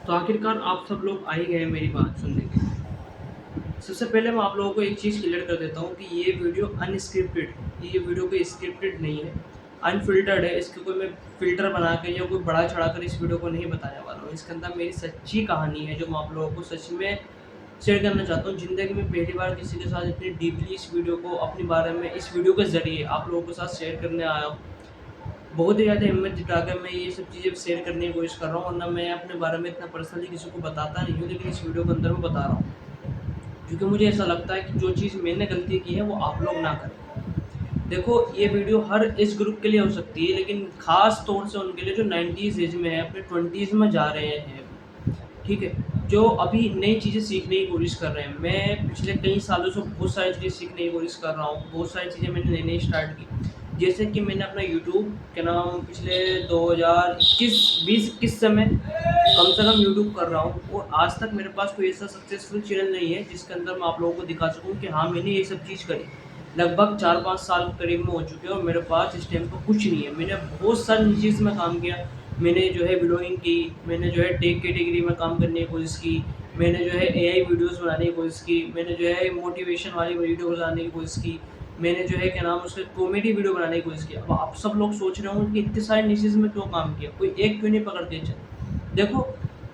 तो आखिरकार आप सब लोग आ ही गए हैं मेरी बात सुनने के लिए। सबसे पहले मैं आप लोगों को एक चीज़ क्लियर कर देता हूँ कि ये वीडियो अनस्क्रिप्टेड है। ये वीडियो कोई स्क्रिप्टेड नहीं है, अनफ़िल्टर्ड है। इसके कोई मैं फ़िल्टर बना के या कोई बढ़ा-चढ़ा कर इस वीडियो को नहीं बताने वाला हूँ। इसके अंदर मेरी सच्ची कहानी है जो मैं आप लोगों को सच में शेयर करना चाहता हूँ। ज़िंदगी में पहली बार किसी के साथ इतनी डीपली इस वीडियो को अपने बारे में इस वीडियो के ज़रिए आप लोगों के साथ शेयर करने आया हूँ। बहुत ही ज़्यादा हिम्मत जुटाकर मैं ये सब चीज़ें शेयर करने की कोशिश कर रहा हूँ, वरना मैं अपने बारे में इतना पर्सनली किसी को बताता नहीं हूँ, लेकिन इस वीडियो के अंदर मैं बता रहा हूँ। क्योंकि मुझे ऐसा लगता है कि जो चीज़ मैंने गलती की है वो आप लोग ना करें। देखो, ये वीडियो हर एज ग्रुप के लिए हो सकती है, लेकिन ख़ास तौर से उनके लिए जो 90s एज में है, अपने 20s में जा रहे हैं अभी, ठीक है? जो अभी नई चीज़ें सीखने की कोशिश कर रहे हैं। मैं पिछले कई सालों से बहुत सारी चीज़ें सीखने की कोशिश कर रहा हूँ, बहुत सारी चीज़ें मैंने नई-नई स्टार्ट की। जैसे कि मैंने अपना यूट्यूब क्या नाम पिछले 2021 20-21 से मैं कम से कम यूट्यूब कर रहा हूँ, और आज तक मेरे पास कोई ऐसा सक्सेसफुल चैनल नहीं है जिसके अंदर मैं आप लोगों को दिखा सकूँ कि हाँ, मैंने ये सब चीज़ करी। लगभग 4-5 साल करीब में हो चुके हैं और मेरे पास इस टाइम पे कुछ नहीं है। मैंने बहुत सारी चीज़ में काम किया। मैंने जो है व्लॉगिंग की, मैंने जो है टेक कैटेगरी में काम करने की कोशिश की, मैंने जो है एआई वीडियोज़ बनाने की कोशिश की, मैंने जो है मोटिवेशन वाली वीडियो बनाने की कोशिश की, मैंने जो है क्या नाम उसके कॉमेडी वीडियो बनाने की कोशिश की। अब आप सब लोग सोच रहे होंगे कि इतने सारे निशेज़ में क्यों काम किया? कोई एक क्यों नहीं पकड़ के चले? देखो,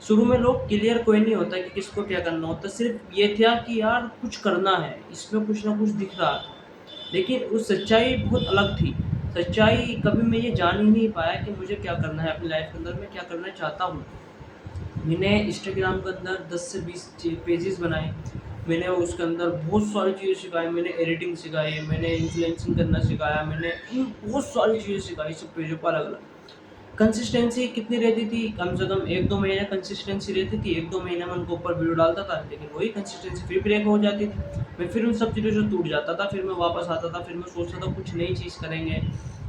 शुरू में लोग क्लियर कोई नहीं होता कि किसको क्या करना होता, सिर्फ़ ये था कि यार कुछ करना है, इसमें कुछ ना कुछ दिख रहा था। लेकिन उस सच्चाई बहुत अलग थी। सच्चाई कभी मैं ये जान ही नहीं पाया कि मुझे क्या करना है अपनी लाइफ़ के अंदर, मैं क्या करना चाहता हूँ। मैंने इंस्टाग्राम के अंदर 10 से 20 पेजेस बनाए। मैंने उसके अंदर बहुत सारी चीज़ें सिखाई, मैंने एडिटिंग सिखाई, मैंने इन्फ्लुएंसिंग करना सिखाया, मैंने बहुत सारी चीज़ें सिखाई सब पेजों पर अलग-अलग। कंसिस्टेंसी कितनी रहती थी? कम से कम 1-2 महीने कंसिस्टेंसी रहती थी। 1-2 महीने में उनके ऊपर वीडियो डालता था, लेकिन वही कंसिस्टेंसी फिर ब्रेक हो जाती थी। मैं फिर उन सब चीज़ों से टूट जाता था, फिर मैं वापस आता था, फिर मैं सोचता था कुछ नई चीज़ करेंगे,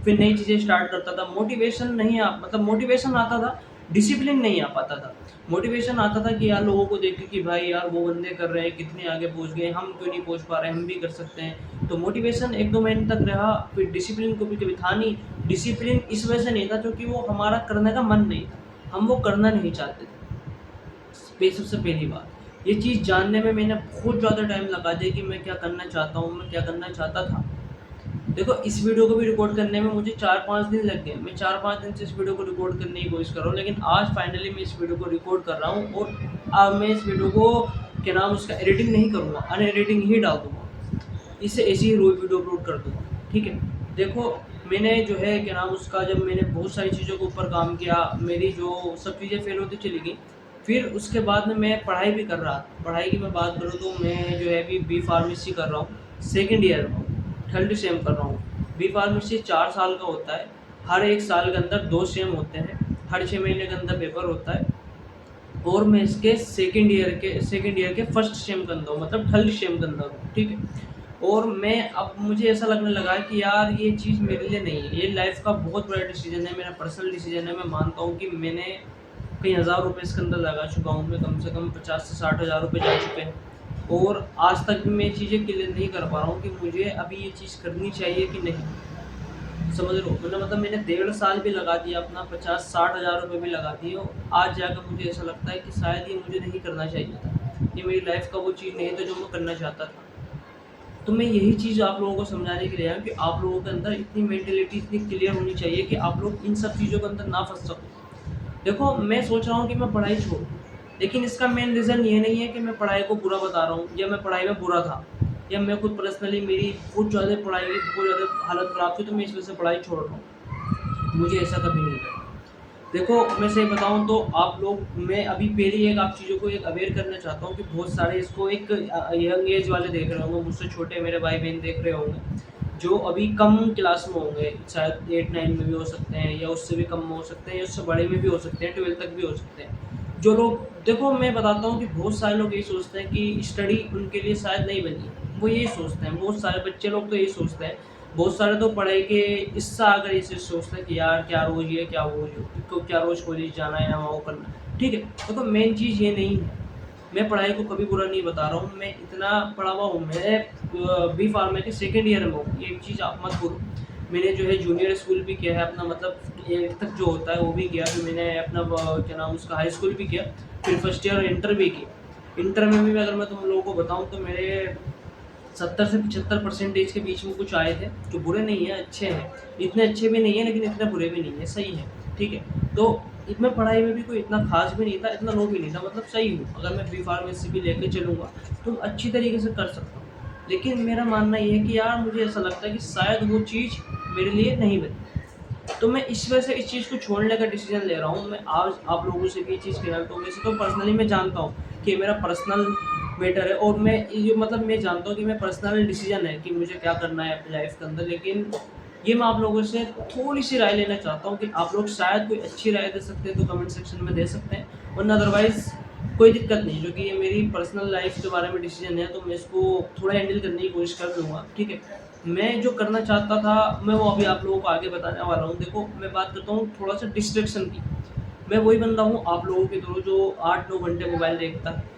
फिर नई चीज़ें स्टार्ट करता था। मोटिवेशन नहीं आ मतलब मोटिवेशन आता था, डिसिप्लिन नहीं आ पाता था। मोटिवेशन आता था कि यार लोगों को देख के कि भाई यार वो बंदे कर रहे हैं, कितने आगे पहुँच गए, हम क्यों नहीं पहुँच पा रहे, हम भी कर सकते हैं। तो मोटिवेशन 1-2 महीने तक रहा, फिर डिसिप्लिन कभी-कभी था नहीं। डिसिप्लिन इस वजह से नहीं था क्योंकि वो हमारा करने का मन नहीं था, हम वो करना नहीं चाहते थे। सबसे पहली बात, ये चीज़ जानने में मैंने बहुत ज़्यादा टाइम लगा दिया कि मैं क्या करना चाहता हूँ, मैं क्या करना चाहता था। देखो, इस वीडियो को भी रिकॉर्ड करने में मुझे 4-5 दिन लग गए। मैं 4-5 दिन से इस वीडियो को रिकॉर्ड करने की कोशिश कर रहा हूँ, लेकिन आज फाइनली मैं इस वीडियो को रिकॉर्ड कर रहा हूँ, और अब मैं इस वीडियो को क्या नाम उसका एडिटिंग नहीं करूँगा, अनएडिटिंग ही डाल दूँगा। इसे ऐसे ही रोज़ वीडियो अपलोड कर दूँगा, ठीक है? देखो, मैंने जो है क्या नाम उसका जब मैंने बहुत सारी चीज़ों के ऊपर काम किया, मेरी जो सब चीज़ें फ़ेल होती चली गई। फिर उसके बाद में मैं पढ़ाई भी कर रहा था। पढ़ाई की मैं बात करूँ तो मैं जो है अभी बी फार्मेसी कर रहा हूँ, सेकंड ईयर में हूँ, थर्ड सेम कर रहा हूँ। बी फार्मेसी 4 साल का होता है, हर 1 साल के अंदर 2 सेम होते हैं, हर 6 महीने के अंदर पेपर होता है, और मैं इसके सेकंड ईयर के फर्स्ट सेम के अंदर हूँ, मतलब थर्ड सेम के अंदर हूँ, ठीक है? और मैं अब मुझे ऐसा लगने लगा है कि यार ये चीज़ मेरे लिए नहीं है, ये लाइफ़ का बहुत बड़ा डिसीज़न है, मेरा पर्सनल डिसीज़न है। मैं मानता हूँ कि मैंने कई हज़ार रुपए इसके अंदर लगा चुका हूँ, मैं कम से कम 50 से 60 हज़ार रुपए जा चुके हैं, और आज तक भी मैं ये चीज़ें क्लियर नहीं कर पा रहा हूँ कि मुझे अभी ये चीज़ करनी चाहिए कि नहीं। समझ लो, मतलब मैंने 1.5 साल भी लगा दिया अपना, 50-60 हज़ार रुपए भी लगा दिए, और आज जाकर मुझे ऐसा लगता है कि शायद ये मुझे नहीं करना चाहिए था। ये मेरी लाइफ़ का वो चीज़ नहीं था जो मैं करना चाहता था। तो मैं यही चीज़ आप लोगों को समझाने के लिए आया हूँ कि आप लोगों के अंदर इतनी मेंटालिटी इतनी क्लियर होनी चाहिए कि आप लोग इन सब चीज़ों के अंदर ना फँस सको। देखो, मैं सोच रहा हूँ कि मैं पढ़ाई छोड़ूँ, लेकिन इसका मेन रीज़न ये नहीं है कि मैं पढ़ाई को बुरा बता रहा हूँ या मैं पढ़ाई में बुरा था, या मैं खुद पर्सनली मेरी बहुत ज़्यादा पढ़ाई की बहुत ज़्यादा हालत ख़राब थी तो मैं इस वजह से पढ़ाई छोड़ रहा हूँ। मुझे ऐसा कभी नहीं लगा। देखो, मैं सही बताऊँ तो आप लोग, मैं अभी पहली एक आप चीज़ों को एक अवेयर करना चाहता हूँ कि बहुत सारे इसको एक यंग एज वाले देख रहे होंगे, मुझसे छोटे मेरे भाई-बहन देख रहे होंगे, जो अभी कम क्लास में होंगे, शायद 8-9 में भी हो सकते हैं, या उससे भी कम में हो सकते हैं, या उससे बड़े में भी हो सकते हैं, 12th तक भी हो सकते हैं। जो लोग, देखो मैं बताता हूँ कि बहुत सारे लोग यही सोचते हैं कि स्टडी उनके लिए शायद नहीं बनी है, वो यही सोचते हैं, बहुत सारे बच्चे लोग तो यही सोचते हैं। बहुत सारे तो पढ़ाई के इससे आकर ये चीज़ सोचते हैं कि यार क्या रोज़ ये, क्या वो को क्या रोज़ कॉलेज जाना है या वो करना है। ठीक है, देखो मेन चीज़ ये नहीं है। मैं पढ़ाई को कभी बुरा नहीं बता रहा हूँ, मैं इतना पढ़ा हुआ हूँ, मैं बी फार्मा के सेकंड ईयर में हूँ, ये चीज़ आप मत भूलो। मैंने जो है जूनियर स्कूल भी किया है अपना, मतलब 8 तक जो होता है वो भी किया, फिर मैंने अपना क्या नाम उसका हाई स्कूल भी किया, फिर फर्स्ट ईयर इंटर भी की। इंटर में भी अगर मैं तुम लोगों को बताऊँ तो मेरे 70 से 75% के बीच में कुछ आए थे, जो बुरे नहीं है, अच्छे हैं। इतने अच्छे भी नहीं है लेकिन इतने बुरे भी नहीं है, सही है, ठीक है। तो इसमें पढ़ाई में भी कोई इतना खास भी नहीं था, इतना लो भी नहीं था, मतलब सही हूँ। अगर मैं बी फार्मेसी भी लेके चलूँगा तो अच्छी तरीके से कर सकता हूँ। लेकिन मेरा मानना ये है कि यार मुझे ऐसा लगता है कि शायद वो चीज़ मेरे लिए नहीं बनी। तो मैं इस वजह से इस चीज़ को छोड़ने का डिसीजन ले रहा हूँ। मैं आज आप लोगों से भी ये चीज़ क्लियर, तो वैसे तो पर्सनली मैं जानता हूँ कि मेरा पर्सनल मैटर है, और मैं ये मतलब मैं जानता हूँ कि मैं पर्सनल डिसीजन है कि मुझे क्या करना है अपनी लाइफ के अंदर। लेकिन ये मैं आप लोगों से थोड़ी सी राय लेना चाहता हूँ कि आप लोग शायद कोई अच्छी राय दे सकते हैं तो कमेंट सेक्शन में दे सकते हैं, वरना अदरवाइज़ कोई दिक्कत नहीं, क्योंकि ये मेरी पर्सनल लाइफ के बारे में डिसीजन है, तो मैं इसको थोड़ा हैंडल करने की कोशिश कर लूँगा, ठीक है। मैं जो करना चाहता था मैं वो अभी आप लोगों को आगे बताने वाला हूँ। देखो, मैं बात करता हूँ थोड़ा सा डिस्ट्रैक्शन की। मैं वही बंदा हूँ आप लोगों के थ्रू जो 8-9 घंटे मोबाइल देखता है,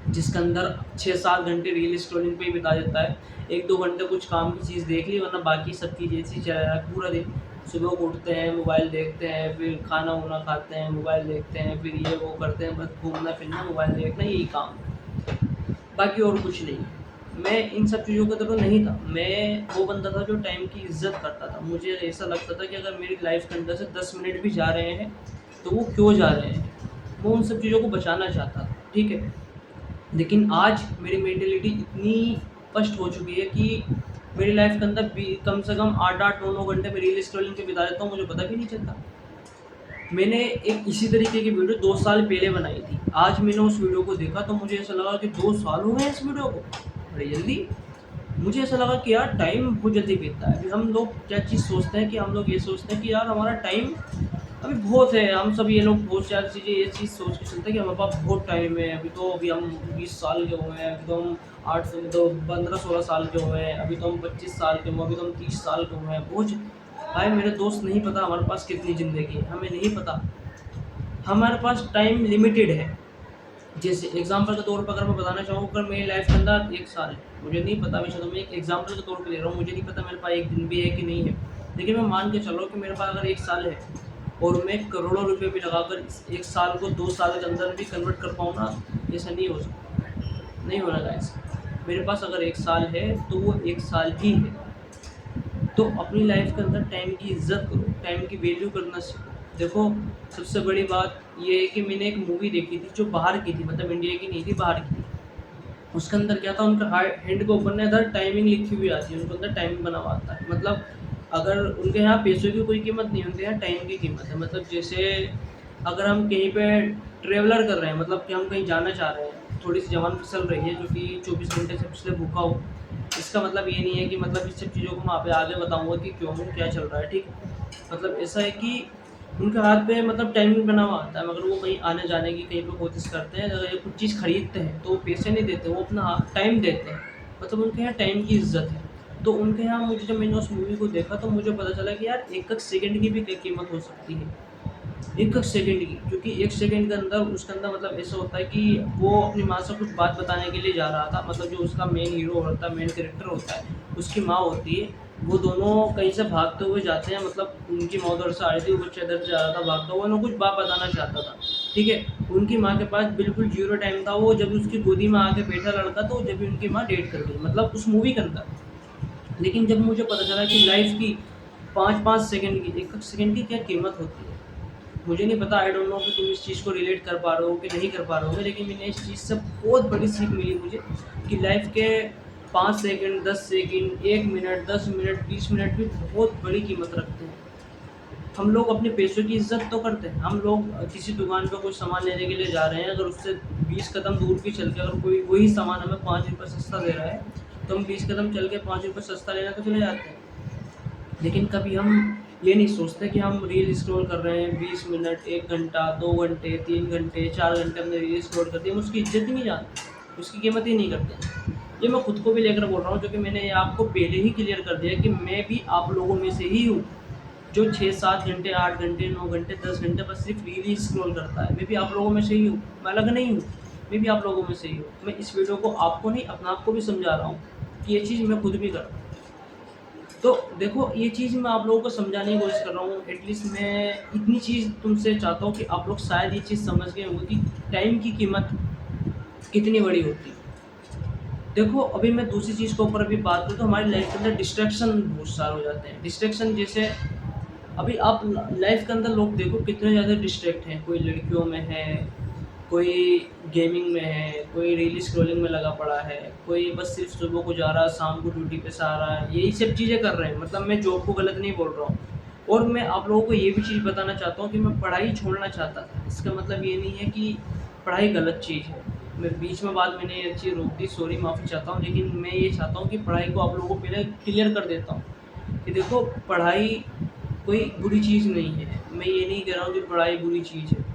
जिसके अंदर 6-7 घंटे रील स्क्रॉलिंग पे ही बिता देता है। 1-2 घंटे कुछ काम की चीज़ देख ली, वरना बाकी सब चीज़ ऐसे ही चला रहा है पूरा दिन। सुबह को उठते हैं, मोबाइल देखते हैं, फिर खाना-वाना खाते हैं, मोबाइल देखते हैं, फिर ये वो करते हैं, बस घूमना-फिरना, मोबाइल देखना, यही काम है। बाकी और कुछ नहीं। मैं इन सब चीज़ों की तरफ नहीं था। मैं वो बंदा था जो टाइम की इज़्ज़त करता था। मुझे ऐसा लगता था कि अगर मेरी लाइफ़ के अंदर से 10 मिनट भी जा रहे हैं, तो वो क्यों जा रहे हैं? मैं उन सब चीज़ों को बचाना चाहता था, ठीक है? लेकिन आज मेरी मेंटालिटी इतनी स्पष्ट हो चुकी है कि मेरी लाइफ़ के अंदर भी कम से कम 8-8, 9-9 घंटे मैं रील स्क्रॉलिंग पे बिता देता हूँ, मुझे पता भी नहीं चलता। मैंने एक इसी तरीके की वीडियो 2 साल पहले बनाई थी। आज मैंने उस वीडियो को देखा तो मुझे ऐसा लगा कि 2 साल हो गए इस वीडियो को, बड़े जल्दी। मुझे ऐसा लगा कि यार टाइम बहुत जल्दी बीतता है। अभी हम लोग क्या चीज़ सोचते हैं कि हम लोग ये सोचते हैं कि यार हमारा टाइम अभी बहुत है। हम सब ये लोग बहुत सारी चीज़ें ये चीज़ सोच के चलते हैं कि हमारे पास बहुत टाइम है। अभी हम 20 साल के हुए हैं, अभी तो हम 8 से तो 15-16 साल के हुए हैं, अभी तो हम 25 साल के हुए, अभी तो हम 30 साल के हुए हैं। बहुत भाई मेरे दोस्त, नहीं पता हमारे पास कितनी ज़िंदगी है, हमें नहीं पता। हमारे पास टाइम लिमिटेड है। जैसे एग्ज़ाम्पल के तौर पर अगर मैं बताना चाहूँ, अगर मेरी लाइफ़ के अंदर 1 साल है, मुझे नहीं पता, वैसे तो मैं एक एग्ज़ाम्पल के तौर पे ले रहा हूँ, मुझे नहीं पता मेरे पास 1 दिन भी है कि नहीं है। लेकिन मैं मान के चल रहा हूँ कि मेरे पास अगर 1 साल है और मैं करोड़ों रुपए भी लगाकर इस 1 साल को 2 साल के अंदर भी कन्वर्ट कर पाऊँ ना, ऐसा नहीं हो सकता, नहीं होना गाइस। मेरे पास अगर 1 साल है तो वो 1 साल ही है। तो अपनी लाइफ के अंदर टाइम की इज़्ज़त करो, टाइम की वैल्यू करना सीखो। देखो, सबसे बड़ी बात ये है कि मैंने एक मूवी देखी थी जो बाहर की थी, मतलब इंडिया की नहीं थी, बाहर की थी। उसके अंदर क्या था, उनका हैंड के ऊपर ना इधर टाइमिंग लिखी हुई आती है, उनके अंदर टाइमिंग बना हुआ आता है। मतलब अगर उनके यहाँ पैसों की कोई कीमत नहीं, उनके यहाँ टाइम की कीमत है। मतलब जैसे अगर हम कहीं पे ट्रैवलर कर रहे हैं, मतलब कि हम कहीं जाना चाह रहे हैं, थोड़ी सी जवान फिसल रही है जो कि 24 घंटे से पिछले भूखा हो, इसका मतलब ये नहीं है कि मतलब इस सब चीज़ों को मैं वहाँ पे आगे बताऊँगा कि क्यों हूँ, क्या चल रहा है, ठीक है। मतलब ऐसा है कि उनके हाथ पे मतलब टाइमिंग बना हुआ आता है, मगर वो कहीं आने-जाने की कहीं पे कोशिश करते हैं, अगर ये कुछ चीज़ खरीदते हैं, तो वो पैसे नहीं देते, वो अपना टाइम देते हैं। मतलब उनके यहाँ टाइम की इज़्ज़त है। तो उनके यहाँ मुझे, जब मैंने उस मूवी को देखा तो मुझे पता चला कि यार एक-एक सेकंड की भी क्या कीमत हो सकती है। एक-एक सेकंड की, क्योंकि 1 सेकंड के अंदर उसके अंदर मतलब ऐसा होता है कि वो अपनी माँ से कुछ बात बताने के लिए जा रहा था, मतलब जो उसका मेन हीरो होता है, मेन कैरेक्टर होता है, उसकी माँ होती है, वो दोनों कहीं से भागते हुए जाते हैं, मतलब उनकी माँ उधर से आ रही थी, वो बच्चा इधर से जा रहा था भागता हुआ, उन्हें कुछ बात बताना चाहता था, ठीक है। उनकी माँ के पास बिल्कुल ज़ीरो टाइम था, वो जब उसकी गोदी में आके बैठा लड़का, तो जब भी उनकी माँ डेट कर गई, मतलब उस मूवी के अंदर। लेकिन जब मुझे पता चला कि लाइफ़ की 5-5 सेकंड की, 1-1 सेकंड की क्या कीमत होती है। मुझे नहीं पता, आई डोंट नो कि तुम इस चीज़ को रिलेट कर पा रहे हो कि नहीं कर पा रहे होगे, लेकिन मैंने इस चीज़ से बहुत बड़ी सीख मिली मुझे कि लाइफ़ के 5 second, 10 second, 1 minute, 10 minute, 20 minute भी बहुत बड़ी कीमत रखते हैं। हम लोग अपने पैसों की इज़्ज़त तो करते हैं। हम लोग किसी दुकान पे कुछ सामान लेने के लिए जा रहे हैं, अगर उससे 20 कदम दूर भी चल के अगर कोई वही सामान हमें ₹5 सस्ता दे रहा है, तो हम 20 कदम चल के ₹5 सस्ता लेने तो चले जाते हैं। लेकिन कभी हम ये नहीं सोचते कि हम रील स्क्रॉल कर रहे हैं 20 मिनट, 1 घंटा, 2 घंटे, 3 घंटे, 4 घंटे हमने रील स्क्रॉल कर दी, हम उसकी इज़्ज़त ही नहीं जानते, उसकी कीमत ही नहीं करते। ये मैं खुद को भी लेकर बोल रहा हूँ, जो कि मैंने ये आपको पहले ही क्लियर कर दिया कि मैं भी आप लोगों में से ही हूँ, जो 6-7 घंटे, 8 घंटे, 9 घंटे, 10 घंटे बस सिर्फ रील ही स्क्रॉल करता है। मैं भी आप लोगों में से ही हूँ, मैं अलग नहीं हूँ, मैं भी आप लोगों में से ही हूँ। मैं इस वीडियो को आपको नहीं, अपने आप को भी समझा रहा हूँ कि ये चीज़ मैं खुद भी करता हूँ। तो देखो ये चीज़ मैं आप लोगों को समझाने की कोशिश कर रहा हूँ, एटलीस्ट मैं इतनी चीज़ तुमसे चाहता हूँ कि आप लोग शायद ये चीज़ समझ गए होंगे कि टाइम की कीमत कितनी बड़ी होती है। देखो अभी मैं दूसरी चीज़ के ऊपर अभी बात करूँ तो हमारी लाइफ के अंदर डिस्ट्रैक्शन बहुत सारे हो जाते हैं। डिस्ट्रैक्शन जैसे अभी आप लाइफ के अंदर लोग देखो कितने ज़्यादा डिस्ट्रैक्ट हैं, कोई लड़कियों में है, कोई गेमिंग में है, कोई रील स्क्रॉलिंग में लगा पड़ा है, कोई बस सिर्फ सुबह को जा रहा है, शाम को ड्यूटी पे से आ रहा है, यही सब चीज़ें कर रहे हैं। मतलब मैं जॉब को गलत नहीं बोल रहा हूँ, और मैं आप लोगों को ये भी चीज़ बताना चाहता हूँ कि मैं पढ़ाई छोड़ना चाहता था। इसका मतलब ये नहीं है कि पढ़ाई गलत चीज़ है। मैं बीच में बात मैंने ये चीज़ रोक दी, सॉरी माफ़ी चाहता हूँ, लेकिन मैं ये चाहता हूँ कि पढ़ाई को आप लोगों को पहले क्लियर कर देता हूँ कि देखो पढ़ाई कोई बुरी चीज़ नहीं है। मैं ये नहीं कह रहा हूँ कि पढ़ाई बुरी चीज़ है।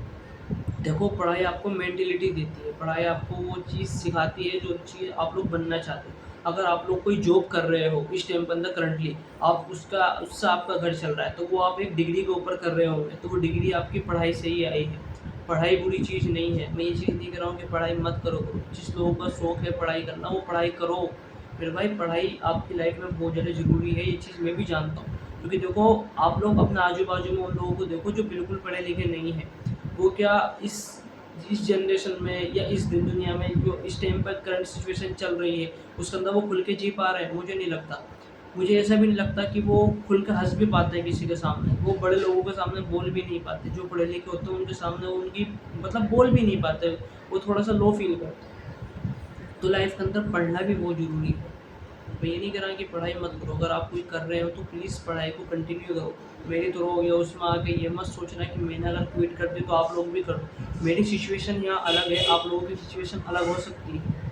देखो पढ़ाई आपको मेंटलिटी देती है, पढ़ाई आपको वो चीज़ सिखाती है जो चीज़ आप लोग बनना चाहते हो। अगर आप लोग कोई जॉब कर रहे हो इस टाइम के अंदर करंटली, आप उससे आपका घर चल रहा है, तो वो आप एक डिग्री के ऊपर कर रहे होंगे, तो वो डिग्री आपकी पढ़ाई से ही आई है। पढ़ाई बुरी चीज़ नहीं है। मैं ये चीज़ नहीं कह रहा हूँ कि पढ़ाई मत करो। जिस लोगों का शौक है पढ़ाई करना, वो पढ़ाई करो। मेरे भाई पढ़ाई आपकी लाइफ में बहुत ज़्यादा ज़रूरी है, ये चीज़ मैं भी जानता हूँ। क्योंकि देखो आप लोग अपने आजू-बाजू में उन लोगों को देखो जो बिल्कुल पढ़े लिखे नहीं हैं। वो क्या इस जनरेशन में या इस दुनिया में जो इस टाइम पर करंट सिचुएशन चल रही है, उसके अंदर वो खुल के जी पा रहे हैं? मुझे नहीं लगता। मुझे ऐसा भी नहीं लगता कि वो खुल के हँस भी पाते हैं किसी के सामने। वो बड़े लोगों के सामने बोल भी नहीं पाते। जो पढ़े लिखे होते हैं उनके सामने वो उनकी मतलब बोल भी नहीं पाते। वो थोड़ा-सा लो फ़ील करते हैं। तो लाइफ़ के अंदर पढ़ना भी बहुत ज़रूरी है। मैं ये नहीं कह रहा कि पढ़ाई मत करो। अगर आप कोई कर रहे हो तो प्लीज़ पढ़ाई को कंटिन्यू करो। मेरी तरह या उसमें आके ये मत सोचना कि मैंने अगर क्विट कर दी तो आप लोग भी कर दो। मेरी सिचुएशन यहाँ अलग है, आप लोगों की सिचुएशन अलग हो सकती है।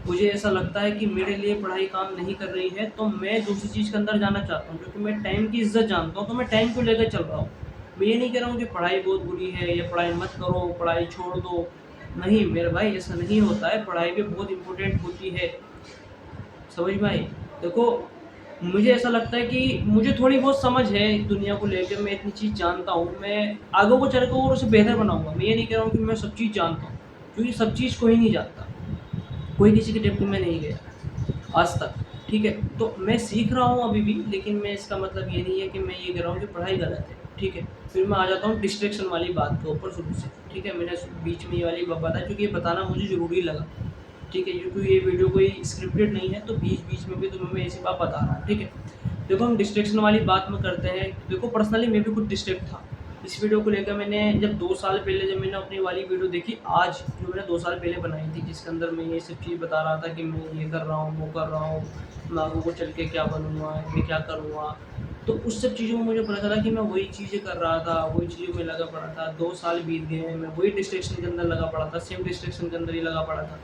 मुझे ऐसा लगता है कि मेरे लिए पढ़ाई काम नहीं कर रही है, तो मैं दूसरी चीज़ के अंदर जाना चाहता हूँ, क्योंकि मैं टाइम की इज़्ज़त जानता हूँ, तो मैं टाइम को लेकर चल रहा हूँ। मैं ये नहीं कह रहा हूँ कि पढ़ाई बहुत बुरी है या पढ़ाई मत करो, पढ़ाई छोड़ दो। नहीं मेरे भाई, ऐसा नहीं होता है। पढ़ाई भी बहुत इम्पोर्टेंट होती है। समझ में आई? देखो, मुझे ऐसा लगता है कि मुझे थोड़ी बहुत समझ है दुनिया को लेके, मैं इतनी चीज़ जानता हूँ, मैं आगे को चल के और उसे बेहतर बनाऊँगा। मैं ये नहीं कह रहा हूँ कि मैं सब चीज़ जानता हूँ, क्योंकि सब चीज़ कोई नहीं जानता। कोई किसी के टेम्पल में नहीं गया आज तक, ठीक है? तो मैं सीख रहा हूँ अभी भी, लेकिन मैं इसका मतलब ये नहीं है कि मैं ये कह रहा हूँ कि पढ़ाई गलत है, ठीक है? फिर मैं आ जाता हूँ डिस्ट्रैक्शन वाली बात के ऊपर शुरू से, ठीक है? मैंने बीच में ये वाली बात बताई क्योंकि ये बताना मुझे ज़रूरी लगा, ठीक है? क्योंकि ये वीडियो कोई स्क्रिप्टेड नहीं है, तो बीच-बीच में भी तुम्हें मैं ऐसी बात बता रहा हूँ, ठीक है? देखो हम डिस्ट्रैक्शन वाली बात में करते हैं। देखो पर्सनली मैं भी खुद डिस्ट्रैक्ट था। इस वीडियो को लेकर मैंने जब 2 साल पहले जब मैंने अपनी वाली वीडियो देखी, आज जो मैंने 2 साल पहले बनाई थी, जिसके अंदर मैं ये सब चीज़ बता रहा था कि मैं ये कर रहा हूँ, वो कर रहा हूँ, मैं आगे को चल के क्या बनूँगा, मैं क्या करूँगा। तो उस सब चीज़ों में मुझे पता चला कि मैं वही चीज़ें कर रहा था, वही चीज़ों में लगा पड़ा था। 2 साल बीत गए हैं, मैं वही डिस्ट्रैक्शन के अंदर लगा पड़ा था, सेम डिस्ट्रैक्शन के अंदर ही लगा पड़ा था।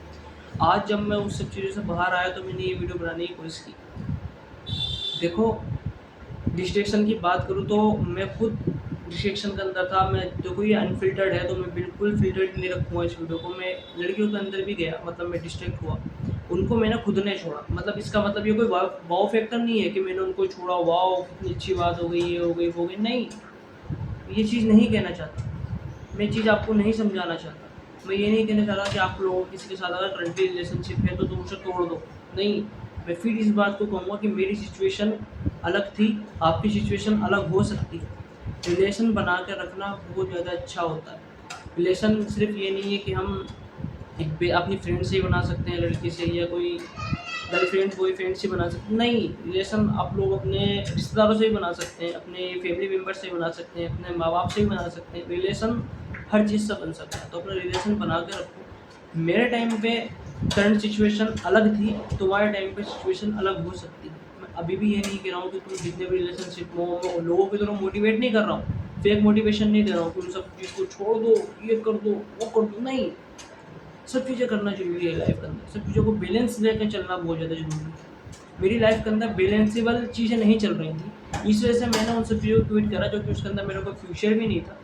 आज जब मैं उस सब चीज़ों से बाहर आया तो मैंने ये वीडियो बनाने की कोशिश की। देखो डिस्ट्रैक्शन की बात करूँ तो मैं खुद डिस्ट्रैक्शन के अंदर था। मैं देखो ये अनफ़िल्टर्ड है, तो मैं बिल्कुल फ़िल्टर्ड नहीं रखूँगा इस वीडियो को। मैं लड़कियों के अंदर भी गया, मतलब मैं डिस्ट्रैक्ट हुआ। उनको मैंने खुद ने छोड़ा। मतलब इसका मतलब ये कोई वाव फैक्टर नहीं है कि मैंने उनको छोड़ा, वॉव! कितनी अच्छी बात हो गई, ये हो गई, वो हो गई। नहीं, ये चीज़ नहीं कहना चाहता। मैं ये चीज़ आपको नहीं समझाना चाहता। मैं ये नहीं कहना चाह रहा कि आप लोगों किसी के साथ अगर करंटली रिलेशनशिप है तो तुम उसे तोड़ दो। नहीं, मैं फिर इस बात को कहूँगा कि मेरी सिचुएशन अलग थी, आपकी सिचुएशन अलग हो सकती है। रिलेशन बना के रखना बहुत ज़्यादा अच्छा होता है। रिलेशन सिर्फ़ ये नहीं है कि हम अपनी फ्रेंड से ही बना सकते हैं, लड़की से, या कोई गर्लफ्रेंड बॉयफ्रेंड से बना सकते हैं। नहीं, रिलेशन आप लोग अपने रिश्तेदारों से भी बना सकते हैं, अपने फैमिली मेम्बर से भी बना सकते हैं, अपने माँ-बाप से भी बना सकते हैं। रिलेशन हर चीज़ से बन सकता है, तो अपना रिलेशन बना के रखो। मेरे टाइम पे करंट सिचुएशन अलग थी, तुम्हारे टाइम पे सिचुएशन अलग हो सकती है। मैं अभी भी ये नहीं कह रहा हूँ कि तुम जितने भी रिलेशनशिप में हो, मैं लोगों की तरह मोटिवेट नहीं कर रहा हूँ, फेक मोटिवेशन नहीं दे रहा हूँ कि उन सब चीज़ को छोड़ दो, ये कर दो, वो कर दो, नहीं। सब चीज़ें करना ज़रूरी है लाइफ के अंदर, सब चीज़ों को बैलेंस लेकर चलना बहुत ज़्यादा ज़रूरी है। मेरी लाइफ के अंदर बैलेंसेबल चीज़ें नहीं चल रही थी, इस वजह से मैंने उन सब चीज़ों को क्विट करा, जो कि उसके अंदर मेरा कोई फ्यूचर भी नहीं था।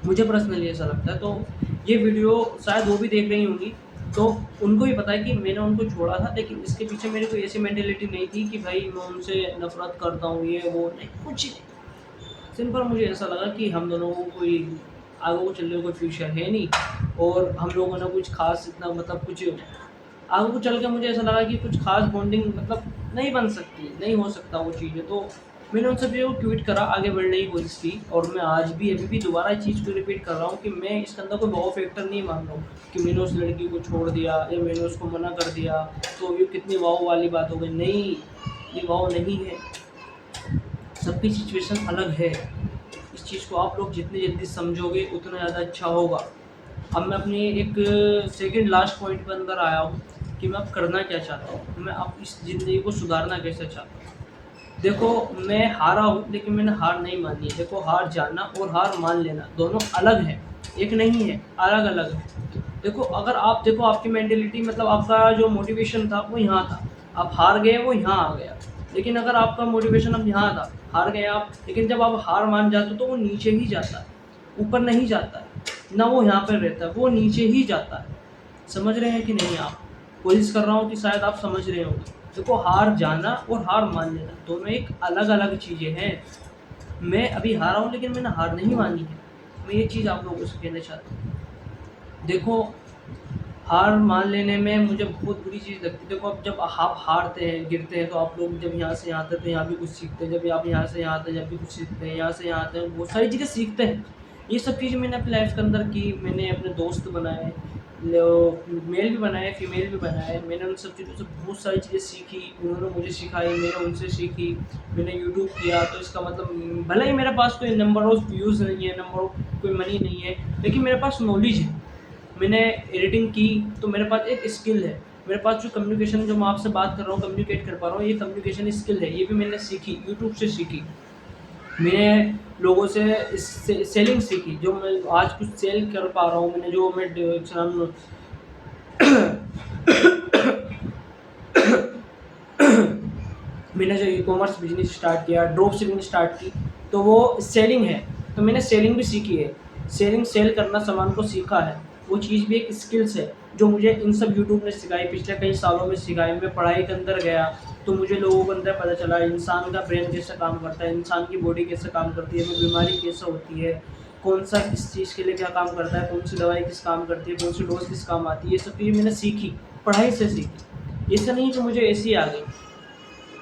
मुझे पर्सनली ऐसा लगता है। तो ये वीडियो शायद वो भी देख रही होंगी, तो उनको भी पता है कि मैंने उनको छोड़ा था, लेकिन इसके पीछे मेरी कोई ऐसी मेंटालिटी नहीं थी कि भाई मैं उनसे नफ़रत करता हूँ, ये वो नहीं, कुछ ही नहीं। सिंपल मुझे ऐसा लगा कि हम दोनों को कोई आगे को चलने का कोई फ्यूचर है नहीं, और हम लोगों ने कुछ ख़ास इतना मतलब कुछ आगे को चल के मुझे ऐसा लगा कि कुछ ख़ास बॉन्डिंग मतलब नहीं बन सकती, नहीं हो सकता वो चीज़ें। तो मैंने उन सब चीज़ों को ट्वीट करा, आगे बढ़ने की कोशिश की, और मैं आज भी अभी भी दोबारा इस चीज़ को रिपीट कर रहा हूँ कि मैं इसके अंदर कोई वाव फैक्टर नहीं मान रहा हूँ कि मैंने उस लड़की को छोड़ दिया या मैंने उसको मना कर दिया तो ये कितनी वाव वाली बात हो गई। नहीं, ये वाव नहीं है, सबकी सिचुएशन अलग है। इस चीज़ को आप लोग जितनी जल्दी समझोगे उतना ज़्यादा अच्छा होगा। अब मैं अपनी एक सेकंड लास्ट पॉइंट पर अंदर आया हूँ कि मैं अब करना क्या चाहता हूँ, मैं अब इस ज़िंदगी को सुधारना कैसे चाहता हूँ। देखो, मैं हारा हूँ लेकिन मैंने हार नहीं मानी है। देखो, हार जानना और हार मान लेना दोनों अलग है, एक नहीं है, अलग अलग है। देखो, अगर आप देखो आपकी मेंटेलिटी मतलब आपका जो मोटिवेशन था वो यहाँ था, आप हार गए, वो यहाँ आ गया। लेकिन अगर आपका मोटिवेशन अब यहाँ था, हार गए आप, लेकिन जब आप हार मान जाते हो तो वो नीचे ही जाता है, ऊपर नहीं जाता है ना, वो यहाँ पर रहता है, वो नीचे ही जाता है। समझ रहे हैं कि नहीं आप? कोशिश कर रहा हूँ कि शायद आप समझ रहे हो। देखो, हार जाना और हार मान लेना दोनों एक अलग अलग चीज़ें हैं। मैं अभी हारा हूँ लेकिन मैंने हार नहीं मानी है, मैं ये चीज़ आप लोगों से कहना चाहता हूँ। देखो, हार मान लेने में मुझे बहुत बुरी चीज़ लगती है। देखो, अब जब आप हारते हैं, गिरते हैं, तो आप लोग जब यहाँ से यहाँ आते हैं तो यहाँ भी कुछ सीखते हैं, जब आप यहाँ से यहाँ आते हैं जब भी कुछ सीखते हैं, यहाँ से यहाँ आते हैं बहुत सारी चीज़ें सीखते हैं। ये सब चीज़ें मैंने अपनी लाइफ के अंदर की, मैंने अपने दोस्त बनाए, मेल भी बनाए, फीमेल भी बनाए। मैंने उन सब चीज़ों से बहुत सारी चीज़ें सीखी, उन्होंने मुझे सिखाई, मैंने उनसे सीखी। मैंने यूट्यूब किया तो इसका मतलब भले ही मेरे पास कोई नंबर ऑफ व्यूज़ नहीं है, नंबर ऑफ कोई मनी नहीं है, लेकिन मेरे पास नॉलेज है। मैंने एडिटिंग की तो मेरे पास एक स्किल है, मेरे पास जो कम्युनिकेशन, जो मैं आपसे बात कर रहा हूँ, कम्युनिकेट कर पा रहा हूँ, ये कम्युनिकेशन स्किल है, ये भी मैंने सीखी, यूट्यूब से सीखी। मैंने लोगों से सेलिंग सीखी, जो मैं आज कुछ सेल कर पा रहा हूँ। मैंने जो मैं मैंने जो ई कॉमर्स बिजनेस स्टार्ट किया, ड्रॉप शिपिंग स्टार्ट की, तो वो सेलिंग है। तो मैंने सेलिंग भी सीखी है, सेलिंग सेल करना, सामान को सीखा है। वो चीज़ भी एक स्किल्स है जो मुझे इन सब यूट्यूब ने सिखाई, पिछले कई सालों में सिखाई। मैं पढ़ाई के अंदर गया तो मुझे लोगों के अंदर पता चला इंसान का ब्रेन कैसे काम करता है, इंसान की बॉडी कैसे काम करती है, में बीमारी कैसे होती है, कौन सा किस चीज़ के लिए क्या काम करता है, कौन सी दवाई किस काम करती है, कौन सी डोज किस काम आती है। ये सब चीज़ें मैंने सीखी, पढ़ाई से सीखी। ऐसा नहीं कि मुझे ऐसी आ गई,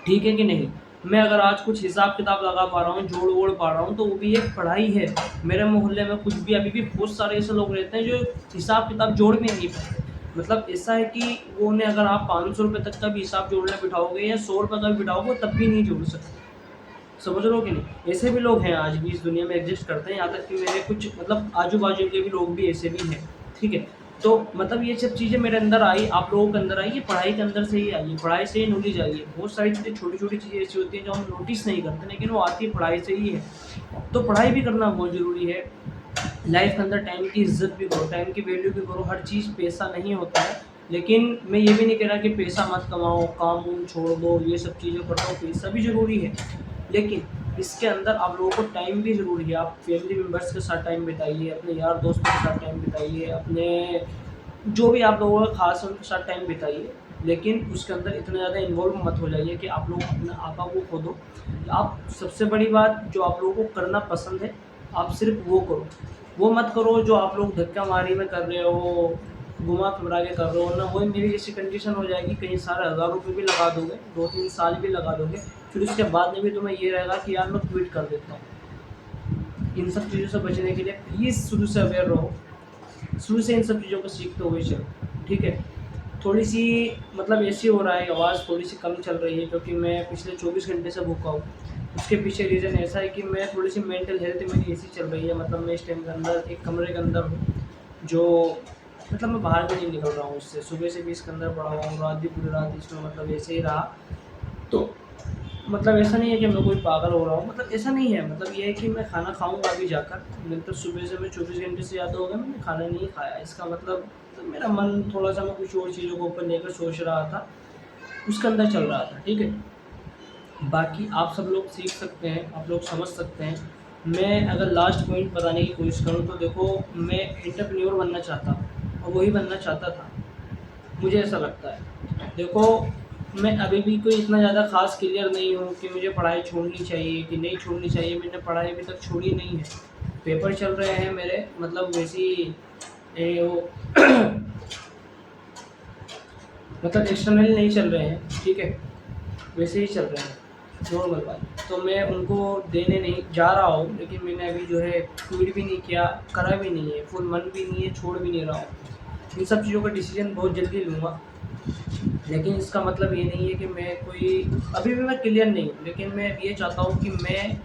ठीक है कि नहीं। मैं अगर आज कुछ हिसाब किताब लगा पा रहा हूँ, जोड़ वोड़ पा रहा हूँ, तो वो भी एक पढ़ाई है। मेरे मोहल्ले में कुछ भी अभी भी बहुत सारे ऐसे लोग रहते हैं जो हिसाब किताब जोड़ में नहीं पाते। मतलब ऐसा है कि वो उन्हें अगर आप 500 रुपये तक का भी हिसाब जोड़ने बिठाओगे या 100 रुपये का भी बिठाओगे तब भी नहीं जोड़ सकते। समझ रहे हो कि नहीं? ऐसे भी लोग हैं आज भी इस दुनिया में एग्जिस्ट करते हैं, यहाँ तक कि मेरे कुछ मतलब आजू बाजू के भी लोग भी ऐसे भी हैं, ठीक है। तो मतलब ये सब चीज़ें मेरे अंदर आई, आप लोगों के अंदर आई, ये पढ़ाई के अंदर से ही आई है, पढ़ाई से ही नॉलेज आई है। बहुत सारी चीज़ें, छोटी छोटी चीज़ें ऐसी होती हैं जो हम नोटिस नहीं करते, लेकिन वो आती है पढ़ाई से ही है। तो पढ़ाई भी करना बहुत ज़रूरी है। लाइफ के अंदर टाइम की इज्जत भी करो, टाइम की वैल्यू भी करो। हर चीज़ पैसा नहीं होता है, लेकिन मैं ये भी नहीं कह रहा कि पैसा मत कमाओ, काम वाम छोड़ दो, ये सब चीज़ें करो, पैसा भी ज़रूरी है। लेकिन इसके अंदर आप लोगों को टाइम भी ज़रूरी है। आप फैमिली मेम्बर्स के साथ टाइम बिताइए, अपने यार दोस्तों के साथ टाइम बिताइए, अपने जो भी आप लोगों का खास है उनके साथ टाइम बिताइए। लेकिन उसके अंदर इतना ज़्यादा इन्वॉल्व मत हो जाइए कि आप लोग अपने आपा को खो दो। आप सबसे बड़ी बात जो आप लोगों को करना पसंद है, आप सिर्फ वो करो। वो मत करो जो आप लोग धक्का मारी में कर रहे हो, घुमा फिरा के कर रहे हो ना। वही मेरी जैसी कंडीशन हो जाएगी, कई सारे हज़ार रुपये भी लगा दोगे, 2-3 साल भी लगा दोगे, फिर उसके बाद में भी तुम्हें ये रहेगा कि यार मैं क्विट कर देता हूँ। इन सब चीज़ों से बचने के लिए प्लीज़ शुरू से अवेयर रहो, शुरू से इन सब चीज़ों को सीखते हुए चलो, ठीक है। थोड़ी सी मतलब ऐसी हो रहा है, आवाज़ थोड़ी सी कम चल रही है क्योंकि मैं पिछले 24 घंटे से भूखा हूँ। उसके पीछे रीज़न ऐसा है कि मैं थोड़ी सी मेंटल हेल्थ मेरी ऐसी चल रही है। मतलब मैं इस टाइम के अंदर एक कमरे के अंदर हूँ, जो मतलब मैं बाहर भी नहीं निकल रहा हूँ उससे। सुबह से भी इसके अंदर पड़ा हुआ हूँ, रात भी पूरी रात इसमें मतलब ऐसे ही रहा। तो मतलब ऐसा नहीं है कि मैं कोई पागल हो रहा हूँ, मतलब ऐसा नहीं है। मतलब ये है कि मैं खाना खाऊँगा अभी जाकर, मतलब सुबह से मैं 24 घंटे से ज़्यादा हो गया मैंने खाना नहीं खाया। इसका मतलब तो मेरा मन थोड़ा-सा, मैं कुछ और चीज़ों को ऊपर लेकर सोच रहा था, उसके अंदर चल रहा था, ठीक है। बाकी आप सब लोग सीख सकते हैं, आप लोग समझ सकते हैं। मैं अगर लास्ट पॉइंट बताने की कोशिश करूँ तो देखो, मैं एंटरप्रेन्योर बनना चाहता हूँ और वही बनना चाहता था, मुझे ऐसा लगता है। देखो, मैं अभी भी कोई इतना ज़्यादा ख़ास क्लियर नहीं हूँ कि मुझे पढ़ाई छोड़नी चाहिए कि नहीं छोड़नी चाहिए। मैंने पढ़ाई अभी तक छोड़ी नहीं है। पेपर चल रहे हैं मेरे, मतलब वैसी वो मतलब एक्सटर्नल नहीं चल रहे हैं, ठीक है। वैसे ही चल रहे हैं, नॉर्मल बात। तो मैं उनको देने नहीं जा रहा हूँ, लेकिन मैंने अभी जो है ट्वीट भी नहीं किया, करा भी नहीं है, फुल मन भी नहीं है, छोड़ भी नहीं रहा हूँ। इन सब चीज़ों का डिसीजन बहुत जल्दी लूँगा, लेकिन इसका मतलब ये नहीं है कि मैं कोई अभी भी मैं क्लियर नहीं हूँ, लेकिन मैं ये चाहता हूँ कि मैं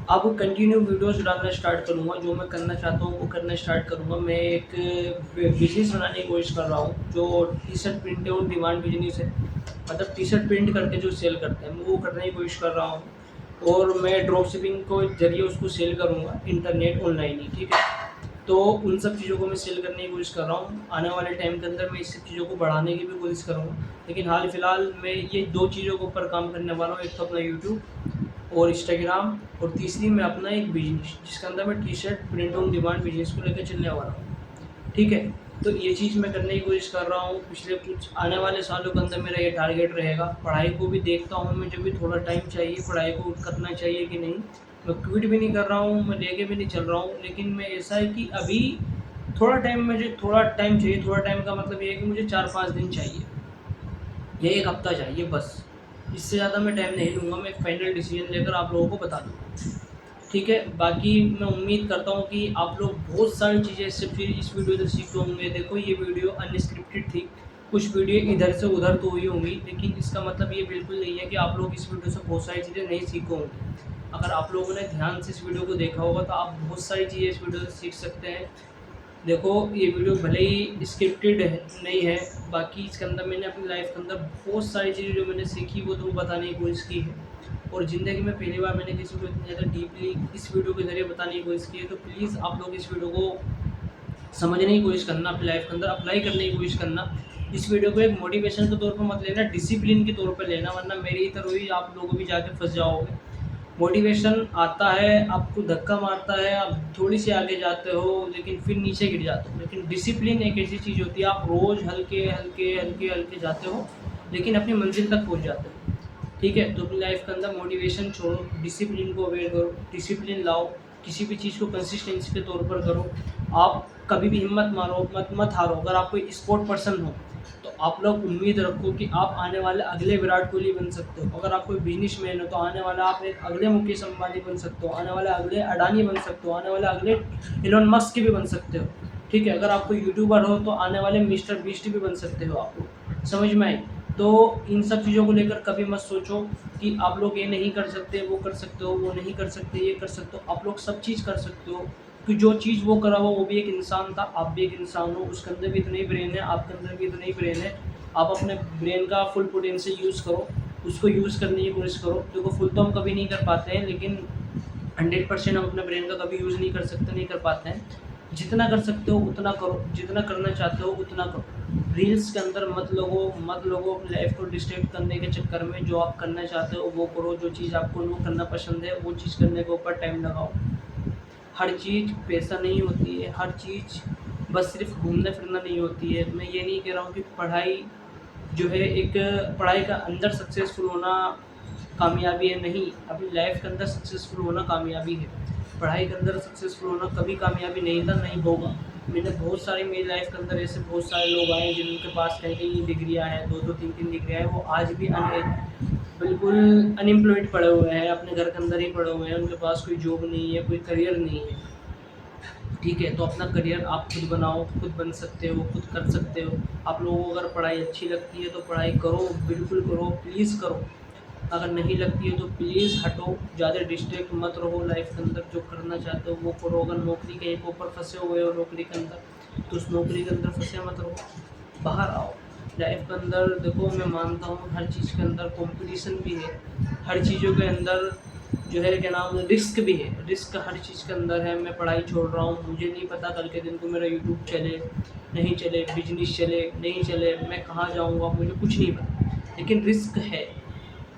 अब कंटिन्यू वीडियोस डालना स्टार्ट करूँगा। जो मैं करना चाहता हूँ वो करना स्टार्ट करूँगा। मैं एक बिज़नेस बनाने की कोशिश कर रहा हूँ, जो t-shirt print on demand business है। मतलब टी-शर्ट प्रिंट करके जो सेल करते हैं, मैं वो करने की कोशिश कर रहा हूँ। और मैं ड्रॉप शिपिंग को ज़रिए उसको सेल करूँगा, इंटरनेट ऑनलाइन ही, ठीक है। तो उन सब चीज़ों को मैं सेल करने की कोशिश कर रहा हूँ। आने वाले टाइम के अंदर मैं इस सब चीज़ों को बढ़ाने की भी कोशिश करूँगा। लेकिन हाल फिलहाल मैं ये 2 चीज़ों के ऊपर काम करने वाला हूँ। एक तो अपना यूट्यूब और इंस्टाग्राम, और तीसरी मैं अपना एक बिज़नेस, जिसके अंदर मैं t-shirt print on demand business को लेकर चलने वाला हूँ, ठीक है। तो ये चीज़ मैं करने की कोशिश कर रहा हूँ। पिछले कुछ आने वाले सालों के अंदर मेरा ये टारगेट रहेगा। पढ़ाई को भी देखता हूँ मैं, जब भी थोड़ा टाइम चाहिए पढ़ाई को करना चाहिए कि नहीं। मैं क्विट भी नहीं कर रहा हूँ, मैं लेके भी नहीं चल रहा हूँ, लेकिन मैं ऐसा है कि अभी थोड़ा टाइम, मुझे थोड़ा टाइम चाहिए। थोड़ा टाइम का मतलब ये है कि मुझे 4-5 दिन चाहिए या 1 हफ्ता चाहिए बस। इससे ज़्यादा मैं टाइम नहीं लूँगा। मैं एक फाइनल डिसीजन लेकर आप लोगों को बता दूँगा, ठीक है। बाकी मैं उम्मीद करता हूँ कि आप लोग बहुत सारी चीज़ें इससे फिर इस वीडियो से सीखे होंगे। देखो, ये वीडियो अनस्क्रिप्टेड थी, कुछ वीडियो इधर से उधर तो हुई होंगी, लेकिन इसका मतलब ये बिल्कुल नहीं है कि आप लोग इस वीडियो से बहुत सारी चीज़ें नहीं सीखे होंगे। अगर आप लोगों ने ध्यान से इस वीडियो को देखा होगा तो आप बहुत सारी चीज़ें इस वीडियो से सीख सकते हैं। देखो, ये वीडियो भले ही स्क्रिप्टेड है नहीं है, बाकी इसके अंदर मैंने अपनी लाइफ के अंदर बहुत सारी चीज़ें जो मैंने सीखी वो तो बताने की कोशिश की है। और ज़िंदगी में पहली बार मैंने किसी को इतनी ज़्यादा डीपली इस वीडियो के ज़रिए बताने की कोशिश की है। तो प्लीज़ आप लोग इस वीडियो को समझने की कोशिश करना, अपनी लाइफ के अंदर अप्लाई करने की कोशिश करना। इस वीडियो को एक मोटिवेशन के तौर पर मत लेना, डिसिप्लिन के तौर पर लेना, वरना मेरी ही तरह ही आप लोग भी जाके फंस जाओगे। मोटिवेशन आता है, आपको धक्का मारता है, आप थोड़ी सी आगे जाते हो लेकिन फिर नीचे गिर जाते हो। लेकिन डिसिप्लिन एक ऐसी चीज़ होती है, आप रोज़ हल्के हल्के हल्के हल्के जाते हो लेकिन अपनी मंजिल तक पहुंच जाते हो, ठीक है। तो अपनी लाइफ के अंदर मोटिवेशन छोड़ो, डिसिप्लिन को अवेयर करो, डिसिप्लिन लाओ। किसी भी चीज़ को कंसिस्टेंसी के तौर पर करो। आप कभी भी हिम्मत मारो, मत हारो। अगर आप कोई स्पोर्ट पर्सन हो तो आप लोग उम्मीद रखो कि आप आने वाले अगले विराट कोहली बन सकते हो। अगर आप कोई बिजनेसमैन हो तो आने वाला आप एक अगले मुकेश अंबानी बन सकते हो, आने वाले अगले अडानी बन सकते हो, आने वाले अगले इलॉन मस्क भी बन सकते हो, ठीक है। अगर आप कोई यूट्यूबर हो तो आने वाले मिस्टर बीस्ट भी बन सकते हो आप लोग, समझ में आई। तो इन सब चीज़ों को लेकर कभी मत सोचो कि आप लोग ये नहीं कर सकते, वो कर सकते हो, वो नहीं कर सकते, ये कर सकते हो। आप लोग सब चीज़ कर सकते हो, कि जो चीज़ वो करा हुआ वो भी एक इंसान था, आप भी एक इंसान हो, उसके अंदर भी इतना ही ब्रेन है, आपके अंदर भी इतना ही ब्रेन है। आप अपने ब्रेन का फुल पोटेंशियल यूज़ करो, उसको यूज़ करने की कोशिश करो। देखो, फुल तो हम कभी नहीं कर पाते हैं, लेकिन 100% हम अपने ब्रेन का कभी यूज़ नहीं कर सकते, नहीं कर पाते हैं। जितना कर सकते हो उतना करो, जितना करना चाहते हो उतना करो। रील्स के अंदर मत लगो अपनी लाइफ को डिस्ट्रैक्ट करने के चक्कर में। जो आप करना चाहते हो वो करो, जो चीज़ आपको वो करना पसंद है वो चीज़ करने के ऊपर टाइम लगाओ। हर चीज़ पैसा नहीं होती है, हर चीज़ बस सिर्फ घूमना फिरना नहीं होती है। मैं ये नहीं कह रहा हूँ कि पढ़ाई जो है एक पढ़ाई का अंदर सक्सेसफुल होना कामयाबी है, नहीं। अपनी लाइफ के अंदर सक्सेसफुल होना कामयाबी है। पढ़ाई के अंदर सक्सेसफुल होना कभी कामयाबी नहीं था, नहीं होगा। मैंने बहुत सारी मेरी लाइफ के अंदर ऐसे बहुत सारे लोग आए जिनके पास कई डिग्रियाँ हैं, 2-2 3-3 डिग्रियाँ हैं, वो आज भी बिल्कुल अनएम्प्लॉयड पड़े हुए हैं, अपने घर के अंदर ही पड़े हुए हैं, उनके पास कोई जॉब नहीं है, कोई करियर नहीं है, ठीक है। तो अपना करियर आप खुद बनाओ, खुद बन सकते हो, खुद कर सकते हो। आप लोगों को अगर पढ़ाई अच्छी लगती है तो पढ़ाई करो, बिल्कुल करो, प्लीज़ करो। अगर नहीं लगती है तो प्लीज़ हटो, ज़्यादा डिस्ट्रैक्ट मत रहो लाइफ के अंदर। जो करना चाहते हो वो करो। अगर नौकरी के एक ऊपर फंसे हुए हो नौकरी के अंदर, तो उस नौकरी के अंदर फंसे मत रहो, बाहर आओ। लाइफ के अंदर देखो, मैं मानता हूँ हर चीज़ के अंदर कंपटीशन भी है, हर चीज़ों के अंदर जो है क्या नाम, रिस्क भी है। रिस्क हर चीज़ के अंदर है। मैं पढ़ाई छोड़ रहा हूँ, मुझे नहीं पता कल के दिन को मेरा यूट्यूब चले नहीं चले, बिजनेस चले नहीं चले, मैं कहाँ जाऊँगा, मुझे कुछ नहीं पता। लेकिन रिस्क है,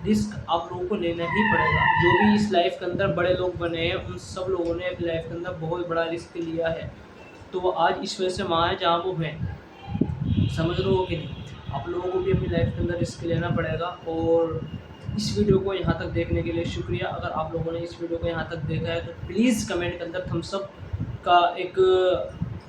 रिस्क आप लोगों को लेना ही पड़ेगा। जो भी इस लाइफ के अंदर बड़े लोग बने हैं उन सब लोगों ने अपनी लाइफ के अंदर बहुत बड़ा रिस्क लिया है, तो वो आज इस वजह से वहाँ है जहाँ वो हैं। समझ रहे हो कि नहीं। आप लोगों को भी अपनी लाइफ के अंदर रिस्क लेना पड़ेगा। और इस वीडियो को यहाँ तक देखने के लिए शुक्रिया। अगर आप लोगों ने इस वीडियो को यहाँ तक देखा है तो प्लीज़ कमेंट के अंदर थम्स अप का एक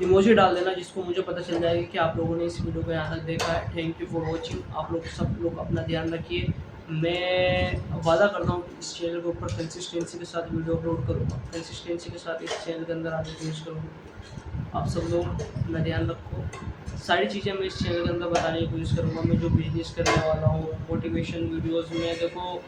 इमोजी डाल देना, जिसको मुझे पता चल जाएगा कि आप लोगों ने इस वीडियो को यहाँ तक देखा है। Thank you for watching. आप लोग सब लोग अपना ध्यान रखिए। मैं वादा करता हूँ कि इस चैनल के ऊपर कंसिस्टेंसी के साथ वीडियो अपलोड करूँगा, कंसिस्टेंसी के साथ इस चैनल के अंदर आगे पेश करूँगा। आप सब लोग अपना ध्यान रखो, सारी चीज़ें मैं इस चैनल के अंदर बताने की कोशिश करूँगा। मैं जो बिजनेस करने वाला हूँ, मोटिवेशन वीडियोज़ में, देखो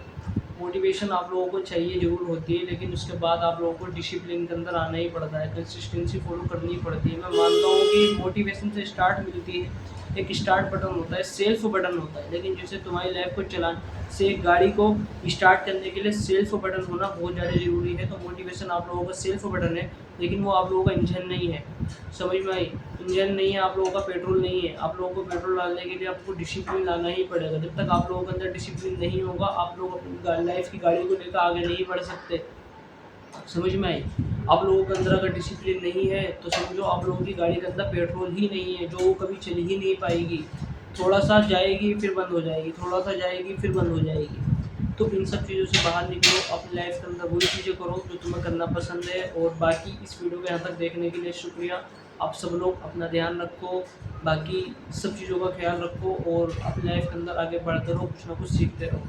मोटिवेशन आप लोगों को चाहिए ज़रूर होती है, लेकिन उसके बाद आप लोगों को डिसिप्लिन के अंदर आना ही पड़ता है, कंसिस्टेंसी फॉलो करनी पड़ती है। मैं मानता हूँ कि मोटिवेशन से स्टार्ट मिलती है, एक स्टार्ट बटन होता है, सेल्फ बटन होता है, लेकिन जैसे तुम्हारी लाइफ को चलाने से एक गाड़ी को स्टार्ट करने के लिए सेल्फ बटन होना बहुत ज़्यादा ज़रूरी है। तो मोटिवेशन आप लोगों का सेल्फ बटन है, लेकिन वो आप लोगों का इंजन नहीं है। समझ में आई? इंजन नहीं है, आप लोगों का पेट्रोल नहीं है। आप लोगों को पेट्रोल डालने के लिए आपको डिसिप्लिन लाना ही पड़ेगा। जब तक आप लोगों के अंदर डिसिप्लिन नहीं होगा, आप लोग अपनी लाइफ की गाड़ी को लेकर आगे नहीं बढ़ सकते। समझ में आई? आप लोगों के अंदर अगर डिसिप्लिन नहीं है तो समझो आप लोगों की गाड़ी के अंदर पेट्रोल ही नहीं है, जो वो कभी चल ही नहीं पाएगी। थोड़ा सा जाएगी फिर बंद हो जाएगी, थोड़ा सा जाएगी फिर बंद हो जाएगी। तो इन सब चीज़ों से बाहर निकलो, अपनी लाइफ के अंदर वही चीज़ें करो जो तुम्हें करना पसंद है। और बाकी इस वीडियो को यहाँ तक देखने के लिए शुक्रिया। आप सब लोग अपना ध्यान रखो, बाकी सब चीज़ों का ख्याल रखो और अपनी लाइफ के अंदर आगे बढ़ते रहो, कुछ ना कुछ सीखते रहो।